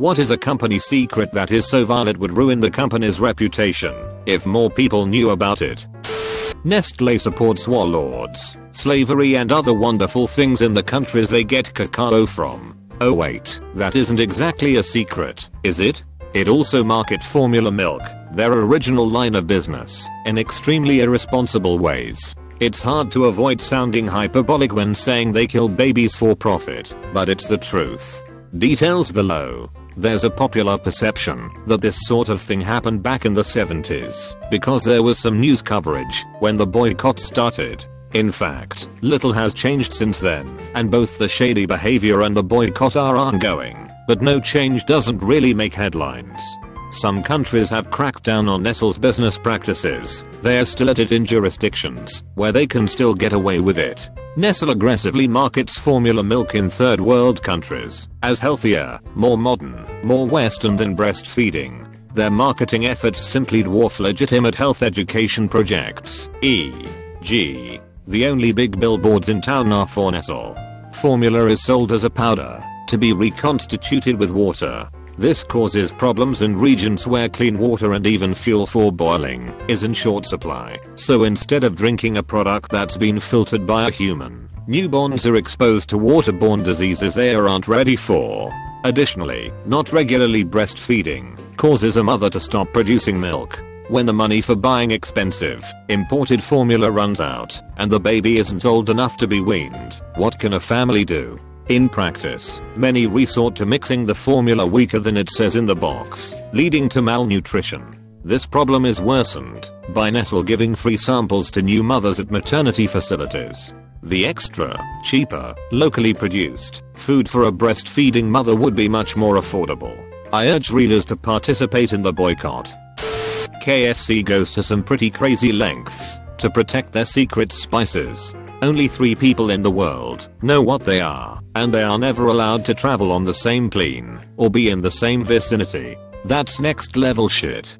What is a company secret that is so vile it would ruin the company's reputation if more people knew about it? Nestle supports warlords, slavery and other wonderful things in the countries they get cacao from. Oh wait, that isn't exactly a secret, is it? It also market formula milk, their original line of business, in extremely irresponsible ways. It's hard to avoid sounding hyperbolic when saying they kill babies for profit, but it's the truth. Details below. There's a popular perception that this sort of thing happened back in the 70s because there was some news coverage when the boycott started. In fact, little has changed since then, and both the shady behavior and the boycott are ongoing, but no change doesn't really make headlines. Some countries have cracked down on Nestle's business practices. They're still at it in jurisdictions where they can still get away with it. Nestle aggressively markets formula milk in third world countries as healthier, more modern, more Western than breastfeeding. Their marketing efforts simply dwarf legitimate health education projects, e.g. the only big billboards in town are for Nestle. Formula is sold as a powder, to be reconstituted with water. This causes problems in regions where clean water and even fuel for boiling is in short supply. So instead of drinking a product that's been filtered by a human, newborns are exposed to waterborne diseases they aren't ready for. Additionally, not regularly breastfeeding causes a mother to stop producing milk. When the money for buying expensive, imported formula runs out, and the baby isn't old enough to be weaned, what can a family do? In practice, many resort to mixing the formula weaker than it says in the box, leading to malnutrition. This problem is worsened by Nestle giving free samples to new mothers at maternity facilities. The extra, cheaper, locally produced food for a breastfeeding mother would be much more affordable. I urge readers to participate in the boycott. KFC goes to some pretty crazy lengths to protect their secret spices. Only 3 people in the world know what they are, and they are never allowed to travel on the same plane or be in the same vicinity. That's next level shit.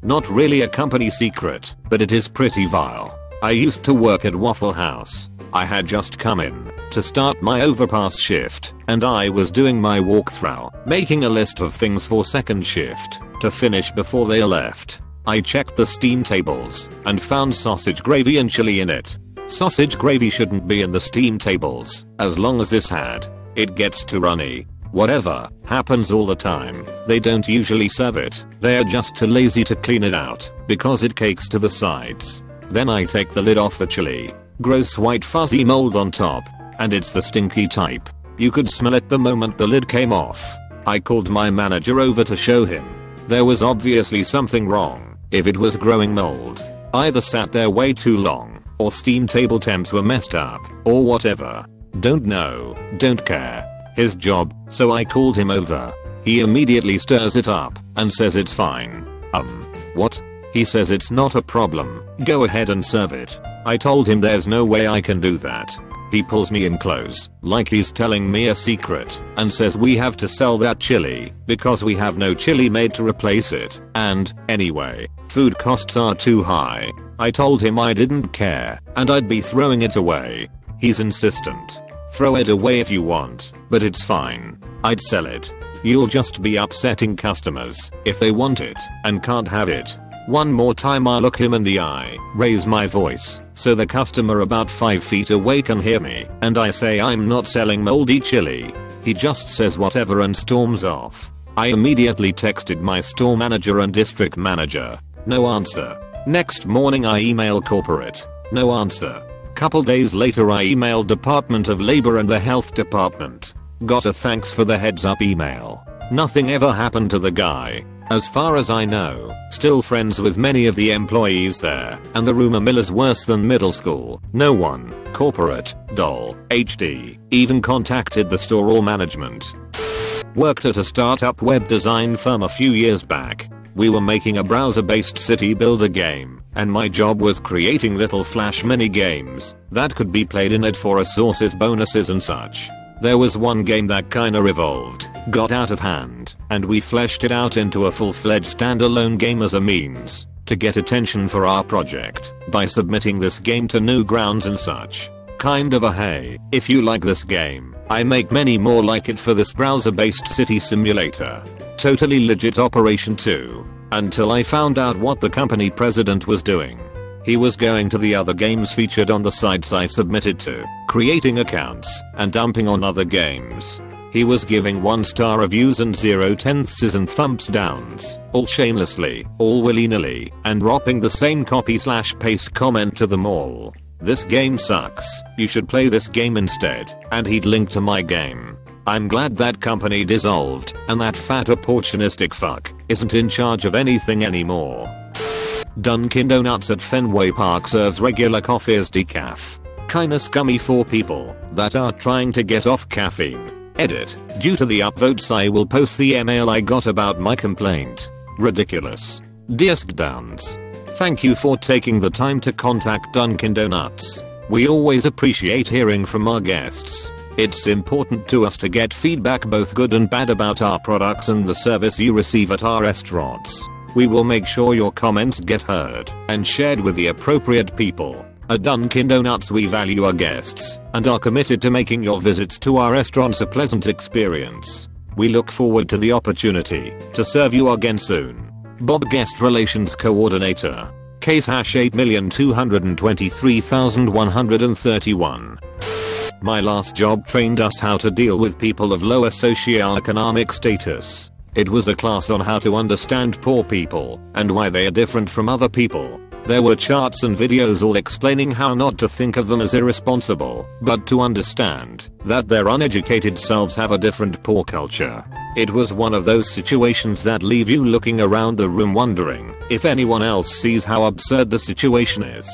Not really a company secret, but it is pretty vile. I used to work at Waffle House. I had just come in to start my overpass shift, and I was doing my walkthrough, making a list of things for second shift to finish before they left. I checked the steam tables and found sausage gravy and chili in it. Sausage gravy shouldn't be in the steam tables, as long as this had. It gets too runny. Whatever, happens all the time. They don't usually serve it. They are just too lazy to clean it out, because it cakes to the sides. Then I take the lid off the chili. Gross white fuzzy mold on top. And it's the stinky type. You could smell it the moment the lid came off. I called my manager over to show him. There was obviously something wrong. If it was growing mold, either sat there way too long, or steam table temps were messed up, or whatever. Don't know, don't care. His job, so I called him over. He immediately stirs it up and says it's fine. What? He says it's not a problem, go ahead and serve it. I told him there's no way I can do that. He pulls me in close, like he's telling me a secret, and says we have to sell that chili, because we have no chili made to replace it, and, anyway, food costs are too high. I told him I didn't care, and I'd be throwing it away. He's insistent. Throw it away if you want, but it's fine. I'd sell it. You'll just be upsetting customers if they want it and can't have it. One more time I look him in the eye, raise my voice, so the customer about 5 feet away can hear me, and I say I'm not selling moldy chili. He just says whatever and storms off. I immediately texted my store manager and district manager. No answer. Next morning I email corporate. No answer. Couple days later I emailed Department of Labor and the Health Department. Got a thanks for the heads up email. Nothing ever happened to the guy. As far as I know, still friends with many of the employees there, and the rumor mill is worse than middle school. No one, corporate, DOL, HD, even contacted the store or management. Worked at a startup web design firm a few years back. We were making a browser-based city builder game, and my job was creating little flash mini games that could be played in it for resources, bonuses and such. There was one game that kinda revolved, got out of hand, and we fleshed it out into a full-fledged standalone game as a means to get attention for our project by submitting this game to Newgrounds and such. Kind of a hey, if you like this game, I make many more like it for this browser-based city simulator. Totally legit operation too. Until I found out what the company president was doing. He was going to the other games featured on the sites I submitted to, creating accounts, and dumping on other games. He was giving 1-star reviews and 0/10ths and thumbs downs, all shamelessly, all willy-nilly, and dropping the same copy/paste comment to them all. This game sucks, you should play this game instead, and he'd link to my game. I'm glad that company dissolved, and that fat opportunistic fuck isn't in charge of anything anymore. Dunkin' Donuts at Fenway Park serves regular coffee as decaf. Kinda scummy for people that are trying to get off caffeine. Edit. Due to the upvotes I will post the email I got about my complaint. Ridiculous. Desk Downs. Thank you for taking the time to contact Dunkin' Donuts. We always appreciate hearing from our guests. It's important to us to get feedback both good and bad about our products and the service you receive at our restaurants. We will make sure your comments get heard and shared with the appropriate people. At Dunkin' Donuts we value our guests and are committed to making your visits to our restaurants a pleasant experience. We look forward to the opportunity to serve you again soon. Bob Guest Relations Coordinator. Case #8,223,131. My last job trained us how to deal with people of lower socioeconomic status. It was a class on how to understand poor people and why they are different from other people. There were charts and videos all explaining how not to think of them as irresponsible, but to understand that their uneducated selves have a different poor culture. It was one of those situations that leave you looking around the room wondering if anyone else sees how absurd the situation is.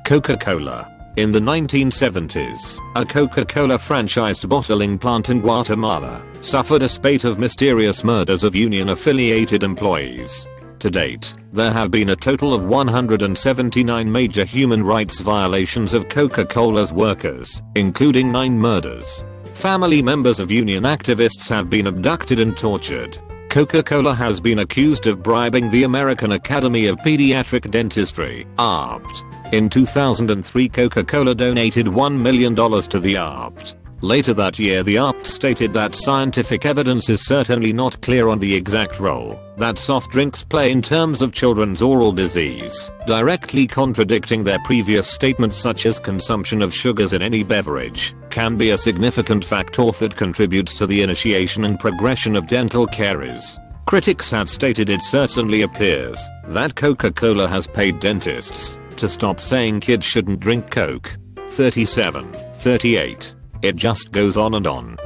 Coca-Cola. In the 1970s, a Coca-Cola franchised bottling plant in Guatemala suffered a spate of mysterious murders of union-affiliated employees. To date, there have been a total of 179 major human rights violations of Coca-Cola's workers, including 9 murders. Family members of union activists have been abducted and tortured. Coca-Cola has been accused of bribing the American Academy of Pediatric Dentistry, APT. In 2003 Coca-Cola donated $1 million to the APT. Later that year the APT stated that scientific evidence is certainly not clear on the exact role that soft drinks play in terms of children's oral disease, directly contradicting their previous statements such as consumption of sugars in any beverage can be a significant factor that contributes to the initiation and progression of dental caries. Critics have stated it certainly appears that Coca-Cola has paid dentists to stop saying kids shouldn't drink Coke. 37, 38. It just goes on and on.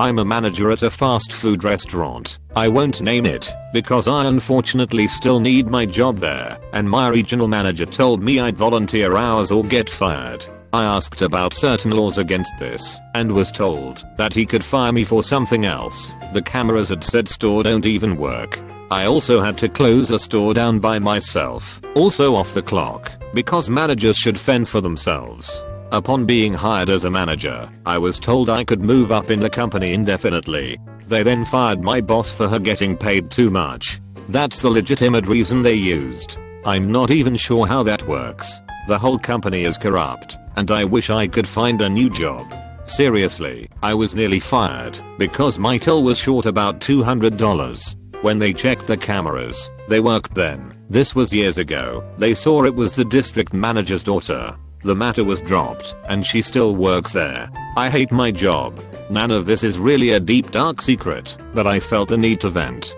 I'm a manager at a fast food restaurant. I won't name it because I unfortunately still need my job there, and my regional manager told me I'd volunteer hours or get fired. I asked about certain laws against this and was told that he could fire me for something else. The cameras at said store don't even work. I also had to close a store down by myself, also off the clock, because managers should fend for themselves. Upon being hired as a manager, I was told I could move up in the company indefinitely. They then fired my boss for her getting paid too much. That's the legitimate reason they used. I'm not even sure how that works. The whole company is corrupt, and I wish I could find a new job. Seriously, I was nearly fired because my till was short about $200. When they checked the cameras, they worked then. This was years ago. They saw it was the district manager's daughter. The matter was dropped, and she still works there. I hate my job. None of this is really a deep dark secret, but I felt the need to vent.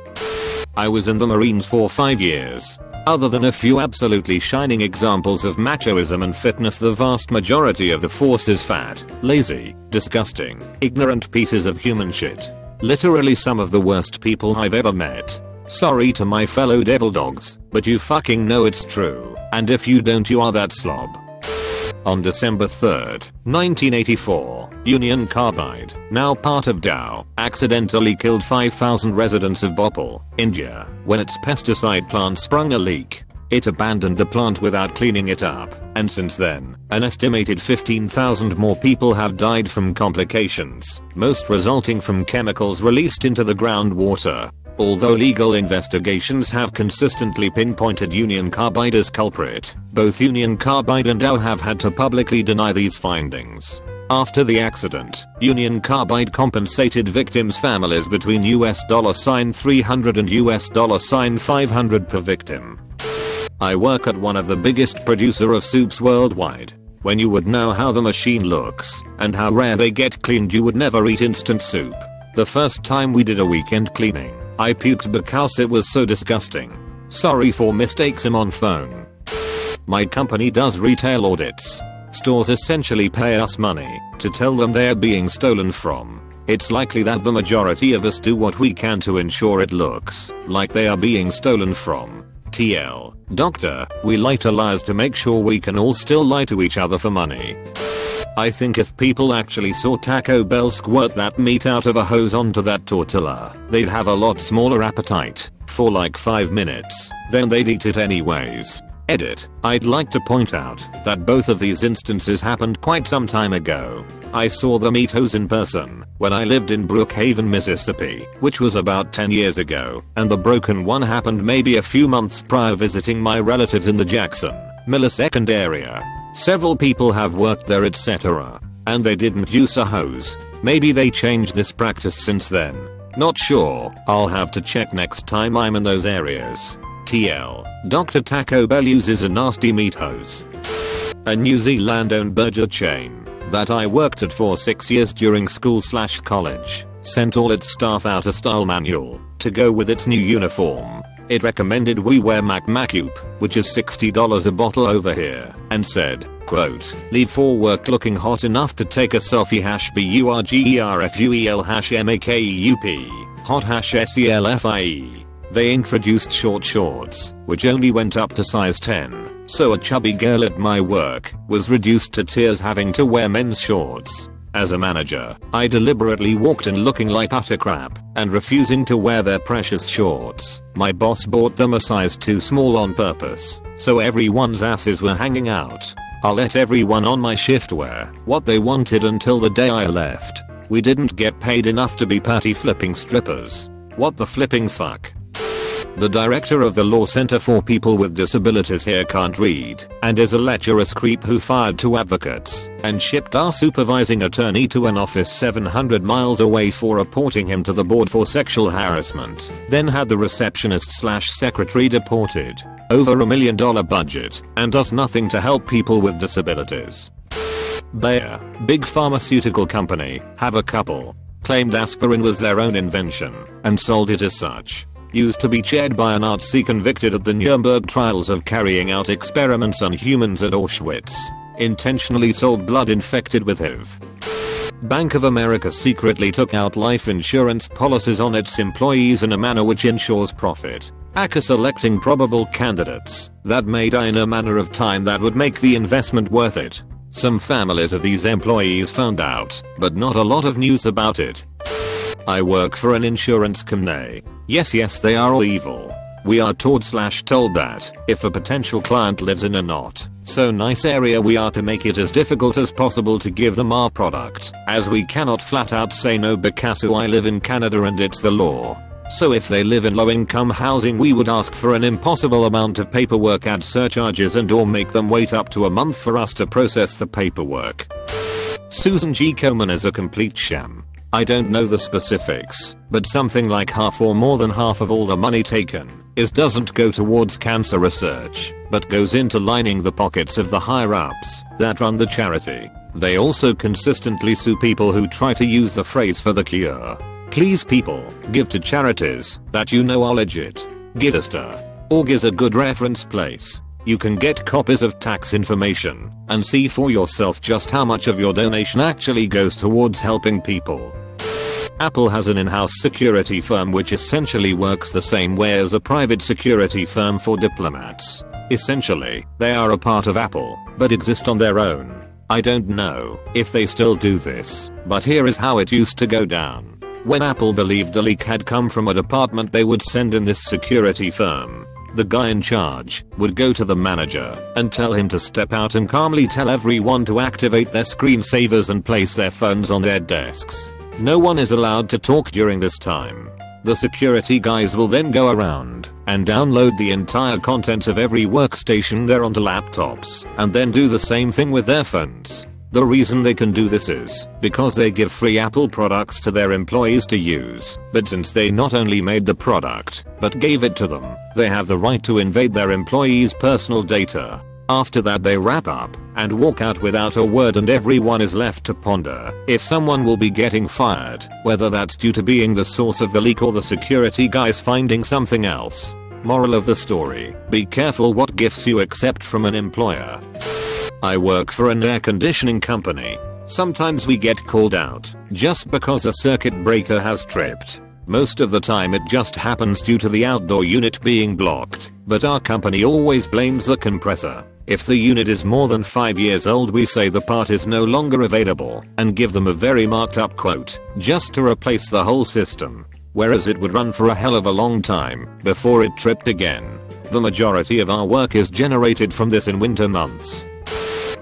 I was in the Marines for 5 years. Other than a few absolutely shining examples of machoism and fitness, the vast majority of the force is fat, lazy, disgusting, ignorant pieces of human shit. Literally some of the worst people I've ever met. Sorry to my fellow devil dogs, but you fucking know it's true, and if you don't you are that slob. On December 3rd, 1984, Union Carbide, now part of Dow, accidentally killed 5,000 residents of Bhopal, India, when its pesticide plant sprung a leak. It abandoned the plant without cleaning it up, and since then, an estimated 15,000 more people have died from complications, most resulting from chemicals released into the groundwater. Although legal investigations have consistently pinpointed Union Carbide as culprit, both Union Carbide and Dow have had to publicly deny these findings. After the accident, Union Carbide compensated victims' families between $300 and $500 per victim. I work at one of the biggest producer of soups worldwide. When you would know how the machine looks and how rare they get cleaned, you would never eat instant soup. The first time we did a weekend cleaning, I puked because it was so disgusting. Sorry for mistakes. I'm on phone. My company does retail audits. Stores essentially pay us money to tell them they're being stolen from. It's likely that the majority of us do what we can to ensure it looks like they are being stolen from. TL. Doctor, we lie to liars to make sure we can all still lie to each other for money. I think if people actually saw Taco Bell squirt that meat out of a hose onto that tortilla, they'd have a lot smaller appetite for like 5 minutes, then they'd eat it anyways. Edit. I'd like to point out that both of these instances happened quite some time ago. I saw the meat hose in person when I lived in Brookhaven, Mississippi, which was about 10 years ago, and the broken one happened maybe a few months prior visiting my relatives in the Jackson, Millisecond area. Several people have worked there, etc. And they didn't use a hose. Maybe they changed this practice since then. Not sure. I'll have to check next time I'm in those areas. TL. Dr. Taco Bell uses a nasty meat hose. A New Zealand-owned burger chain that I worked at for 6 years during school/college sent all its staff out a style manual to go with its new uniform. It recommended we wear MacMacup, which is $60 a bottle over here, and said, quote, leave for work looking hot enough to take a selfie #BURGERFUEL #MAKEUP, hot #SELFIE. They introduced short shorts, which only went up to size 10, so a chubby girl at my work was reduced to tears having to wear men's shorts. As a manager, I deliberately walked in looking like utter crap and refusing to wear their precious shorts. My boss bought them a size too small on purpose, so everyone's asses were hanging out. I let everyone on my shift wear what they wanted until the day I left. We didn't get paid enough to be party flipping strippers. What the flipping fuck? The director of the Law Center for People with Disabilities here can't read and is a lecherous creep who fired 2 advocates and shipped our supervising attorney to an office 700 miles away for reporting him to the board for sexual harassment, then had the receptionist/secretary deported, over $1 million budget, and does nothing to help people with disabilities. Bayer, big pharmaceutical company, have a couple, claimed aspirin was their own invention and sold it as such. Used to be chaired by a Nazi convicted at the Nuremberg trials of carrying out experiments on humans at Auschwitz. Intentionally sold blood infected with HIV. Bank of America secretly took out life insurance policies on its employees in a manner which ensures profit, aka selecting probable candidates that may die in a manner of time that would make the investment worth it. Some families of these employees found out, but not a lot of news about it. I work for an insurance company. Yes, they are all evil. We are told that if a potential client lives in a not so nice area, we are to make it as difficult as possible to give them our product, as we cannot flat out say no because I live in Canada and it's the law. So if they live in low income housing, we would ask for an impossible amount of paperwork, add surcharges, and or make them wait up to a month for us to process the paperwork. Susan G. Komen is a complete sham. I don't know the specifics, but something like half or more than half of all the money taken doesn't go towards cancer research, but goes into lining the pockets of the higher ups that run the charity. They also consistently sue people who try to use the phrase for the cure. Please people, give to charities that you know are legit. Givesta.org is a good reference place. You can get copies of tax information and see for yourself just how much of your donation actually goes towards helping people. Apple has an in-house security firm which essentially works the same way as a private security firm for diplomats. Essentially, they are a part of Apple, but exist on their own. I don't know if they still do this, but here is how it used to go down. When Apple believed a leak had come from a department, they would send in this security firm. The guy in charge would go to the manager and tell him to step out and calmly tell everyone to activate their screensavers and place their phones on their desks. No one is allowed to talk during this time. The security guys will then go around and download the entire contents of every workstation there onto laptops and then do the same thing with their phones. The reason they can do this is because they give free Apple products to their employees to use, but since they not only made the product, but gave it to them, they have the right to invade their employees' personal data. After that they wrap up and walk out without a word and everyone is left to ponder if someone will be getting fired, whether that's due to being the source of the leak or the security guys finding something else. Moral of the story, be careful what gifts you accept from an employer. I work for an air conditioning company. Sometimes we get called out just because a circuit breaker has tripped. Most of the time it just happens due to the outdoor unit being blocked, but our company always blames the compressor. If the unit is more than 5 years old we say the part is no longer available and give them a very marked up quote just to replace the whole system, whereas it would run for a hell of a long time before it tripped again. The majority of our work is generated from this in winter months.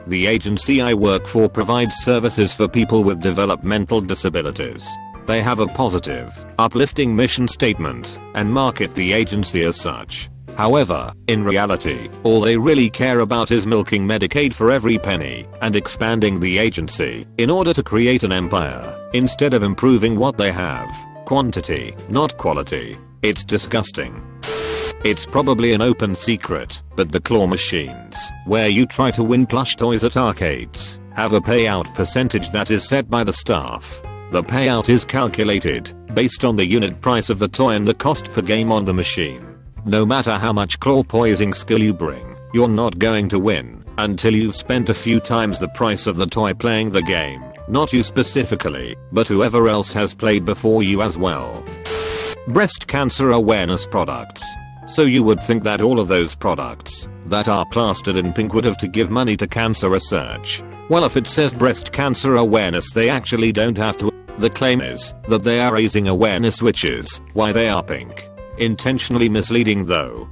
The agency I work for provides services for people with developmental disabilities. They have a positive, uplifting mission statement and market the agency as such. However, in reality, all they really care about is milking Medicaid for every penny and expanding the agency in order to create an empire instead of improving what they have. Quantity, not quality. It's disgusting. It's probably an open secret, but the claw machines, where you try to win plush toys at arcades, have a payout percentage that is set by the staff. The payout is calculated based on the unit price of the toy and the cost per game on the machine. No matter how much claw poising skill you bring, you're not going to win until you've spent a few times the price of the toy playing the game. Not you specifically, but whoever else has played before you as well. Breast cancer awareness products. So you would think that all of those products that are plastered in pink would have to give money to cancer research. Well, if it says breast cancer awareness they actually don't have to. The claim is that they are raising awareness, which is why they are pink. Intentionally misleading though.